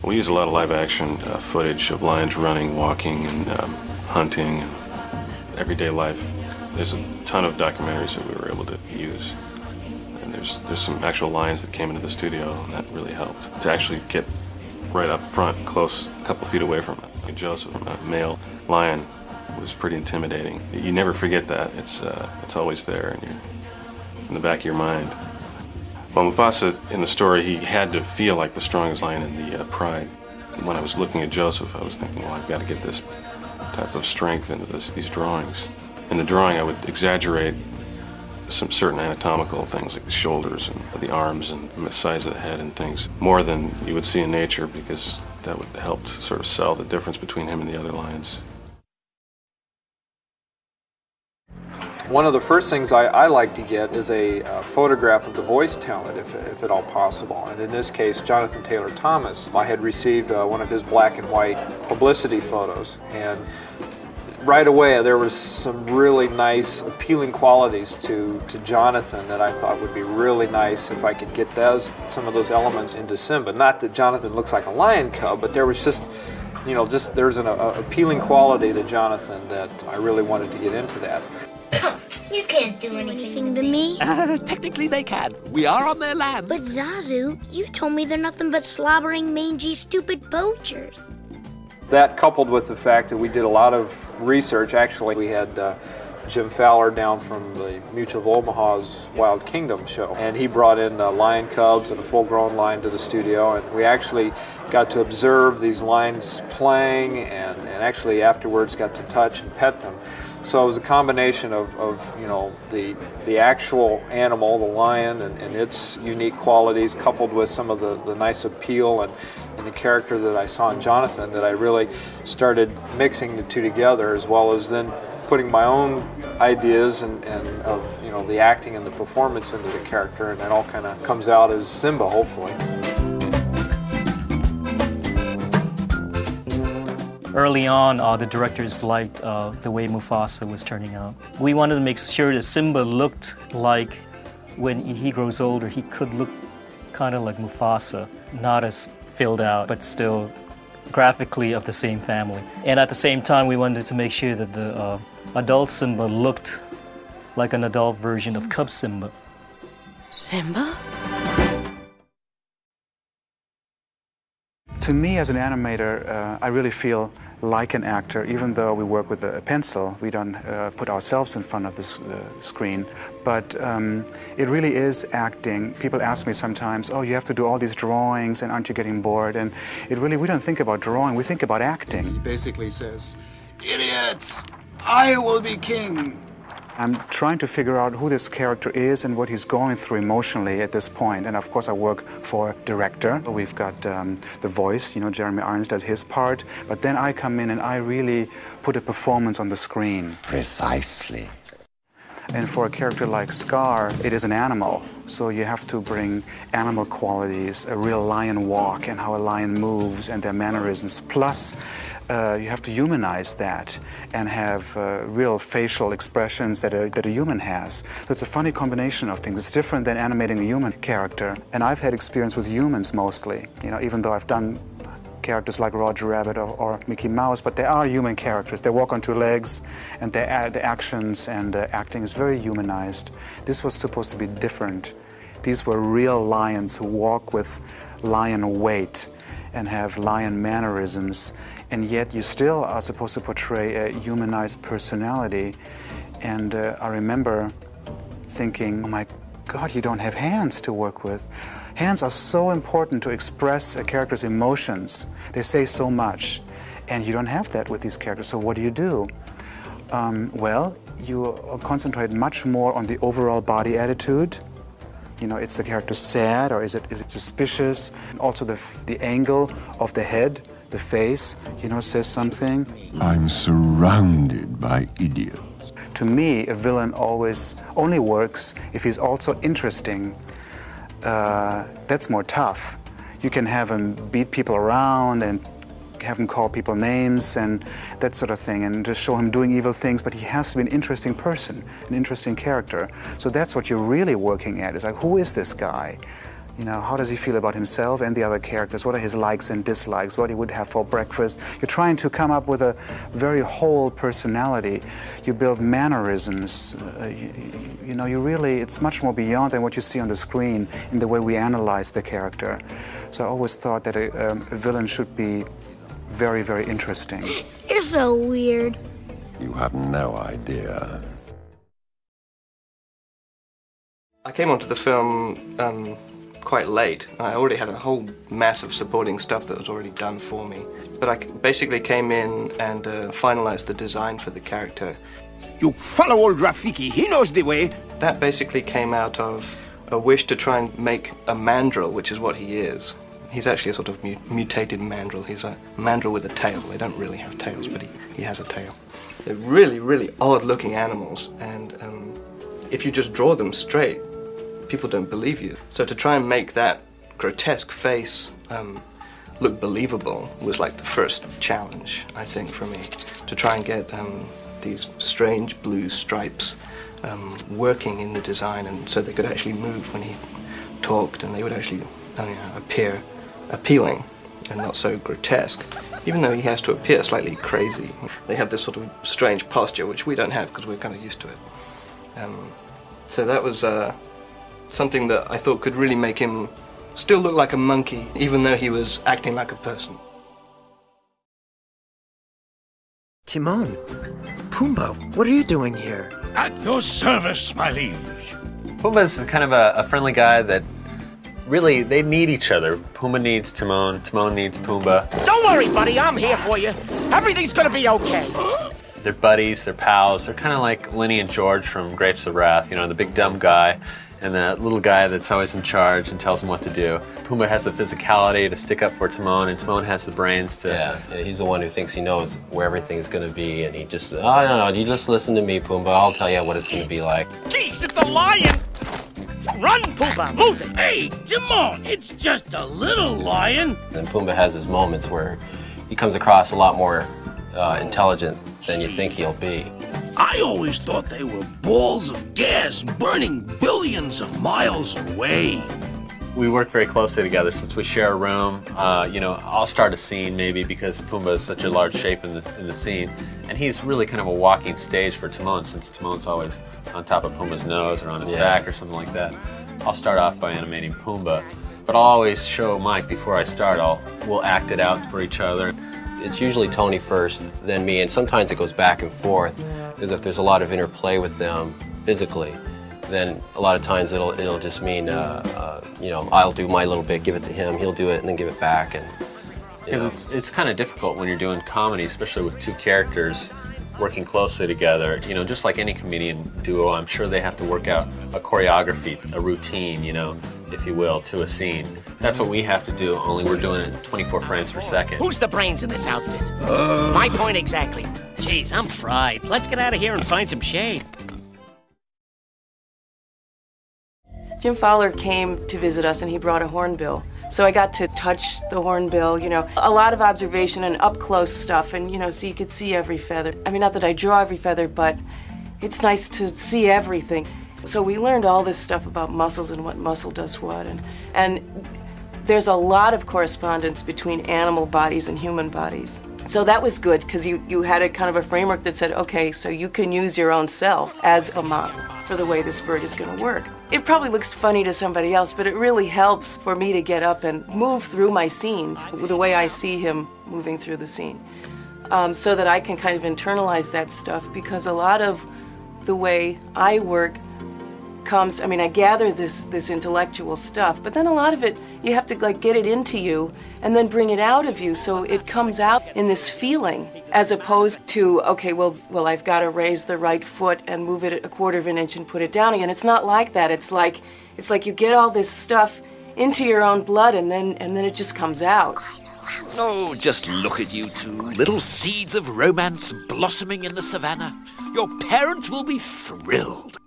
We use a lot of live-action footage of lions running, walking, and hunting, and everyday life. There's a ton of documentaries that we were able to use. And there's some actual lions that came into the studio, and that really helped. To actually get right up front, close, a couple feet away from it. Joseph, a male lion, was pretty intimidating. You never forget that. It's always there, and you're in the back of your mind. Well, Mufasa, in the story, he had to feel like the strongest lion in the pride. When I was looking at Joseph, I was thinking, well, I've got to get this type of strength into these drawings. In the drawing, I would exaggerate some certain anatomical things, like the shoulders and the arms and the size of the head and things, more than you would see in nature, because that would help to sort of sell the difference between him and the other lions. One of the first things I like to get is a photograph of the voice talent, if at all possible. And in this case, Jonathan Taylor Thomas. I had received one of his black and white publicity photos. And right away, there was some really nice, appealing qualities to Jonathan that I thought would be really nice if I could get some of those elements into Simba. Not that Jonathan looks like a lion cub, but there was just, there's an appealing quality to Jonathan that I really wanted to get into that. You can't do anything to me. Technically they can. We are on their land. But Zazu, you told me they're nothing but slobbering, mangy, stupid poachers. That coupled with the fact that we did a lot of research. Actually, we had Jim Fowler down from the Mutual of Omaha's Wild Kingdom show, and he brought in lion cubs and a full-grown lion to the studio, and we actually got to observe these lions playing, and actually afterwards got to touch and pet them. So it was a combination of the actual animal, the lion, and its unique qualities, coupled with some of the nice appeal and the character that I saw in Jonathan, that I really started mixing the two together, as well as then putting my own ideas and of the acting and the performance into the character, and that all kind of comes out as Simba, hopefully. Early on, the directors liked the way Mufasa was turning out. We wanted to make sure that Simba looked like, when he grows older, he could look kind of like Mufasa, not as filled out, but still graphically of the same family. And at the same time, we wanted to make sure that the adult Simba looked like an adult version of Cub Simba. Simba? To me, as an animator, I really feel like an actor. Even though we work with a pencil, we don't put ourselves in front of the screen. But it really is acting. People ask me sometimes, oh, you have to do all these drawings, and aren't you getting bored? And we don't think about drawing, we think about acting. He basically says, idiots, I will be king. I'm trying to figure out who this character is and what he's going through emotionally at this point. And of course I work for a director. We've got the voice, Jeremy Irons does his part, but then I come in and I really put a performance on the screen. Precisely. And for a character like Scar, it is an animal. So you have to bring animal qualities, a real lion walk and how a lion moves and their mannerisms. Plus, you have to humanize that and have real facial expressions that a human has. So it's a funny combination of things. It's different than animating a human character. And I've had experience with humans mostly, even though I've done characters like Roger Rabbit or Mickey Mouse, but they are human characters. They walk on two legs, and the actions and acting is very humanized. This was supposed to be different. These were real lions who walk with lion weight and have lion mannerisms, and yet you still are supposed to portray a humanized personality. And I remember thinking, oh my God, you don't have hands to work with. Hands are so important to express a character's emotions. They say so much, and you don't have that with these characters. So what do? Well, you concentrate much more on the overall body attitude. It's the character sad, or is it suspicious? Also the angle of the head, the face, says something. I'm surrounded by idiots. To me, a villain only works if he's also interesting. That's more tough. You can have him beat people around and have him call people names and that sort of thing, and just show him doing evil things, but he has to be an interesting person, an interesting character. So that's what you're really working at, is like, who is this guy? You know, how does he feel about himself and the other characters? What are his likes and dislikes? What he would have for breakfast? You're trying to come up with a very whole personality. You build mannerisms. You know, you really, it's much more beyond than what you see on the screen in the way we analyze the character. So I always thought that a villain should be very, very interesting. You're so weird. You have no idea. I came onto the film quite late. I already had a whole mass of supporting stuff that was already done for me. But I basically came in and finalized the design for the character. You follow old Rafiki, he knows the way. That basically came out of a wish to try and make a mandrill, which is what he is. He's actually a sort of mutated mandrill. He's a mandrill with a tail. They don't really have tails, but he has a tail. They're really, really odd-looking animals, and if you just draw them straight, people don't believe you. So to try and make that grotesque face look believable was like the first challenge, I think, for me. To try and get these strange blue stripes working in the design, and so they could actually move when he talked, and they would actually appear appealing and not so grotesque. Even though he has to appear slightly crazy, they have this sort of strange posture, which we don't have because we're kind of used to it. So that was something that I thought could really make him still look like a monkey, even though he was acting like a person. Timon, Pumbaa, what are you doing here? At your service, my liege. Pumbaa's kind of a friendly guy that really, they need each other. Pumbaa needs Timon, Timon needs Pumbaa. Don't worry, buddy, I'm here for you. Everything's gonna be okay. They're buddies, they're pals. They're kind of like Lenny and George from Grapes of Wrath, you know, the big dumb guy and the little guy that's always in charge and tells him what to do. Pumbaa has the physicality to stick up for Timon, and Timon has the brains to... Yeah, he's the one who thinks he knows where everything's going to be, and he just, oh, no, you just listen to me, Pumbaa. I'll tell you what it's going to be like. Jeez, it's a lion! Run, Pumbaa, move it! Hey, Timon, it's just a little lion. And Pumbaa has his moments where he comes across a lot more intelligent than you think he'll be. I always thought they were balls of gas burning billions of miles away. We work very closely together since we share a room. You know, I'll start a scene maybe because Pumbaa is such a large shape in the scene, and he's really kind of a walking stage for Timon since Timon's always on top of Pumbaa's nose or on his back or something like that. I'll start off by animating Pumbaa, but I'll always show Mike before I start. We'll act it out for each other. It's usually Tony first, then me, and sometimes it goes back and forth, because if there's a lot of interplay with them physically, then a lot of times it'll just mean, you know, I'll do my little bit, give it to him, he'll do it, and then give it back. And because it's kind of difficult when you're doing comedy, especially with two characters working closely together. You know, just like any comedian duo, I'm sure they have to work out a choreography, a routine, you know, if you will, to a scene. That's what we have to do, only we're doing it 24 frames per second. Who's the brains in this outfit? My point exactly. Jeez, I'm fried. Let's get out of here and find some shade. Jim Fowler came to visit us and he brought a hornbill. So I got to touch the hornbill, you know, a lot of observation and up-close stuff, and, you know, so you could see every feather. I mean, not that I draw every feather, but it's nice to see everything. So we learned all this stuff about muscles and what muscle does what, and there's a lot of correspondence between animal bodies and human bodies. So that was good, because you had a kind of a framework that said, okay, so you can use your own self as a model for the way this bird is going to work. It probably looks funny to somebody else, but it really helps for me to get up and move through my scenes the way I see him moving through the scene, so that I can kind of internalize that stuff, because a lot of the way I work comes, I mean, I gather this intellectual stuff, but then a lot of it, you have to like get it into you and then bring it out of you, so it comes out in this feeling, as opposed to, okay, well, I've got to raise the right foot and move it a quarter of an inch and put it down again. It's not like that. It's like you get all this stuff into your own blood, and then it just comes out. Oh, just look at you two, little seeds of romance blossoming in the savannah. Your parents will be thrilled.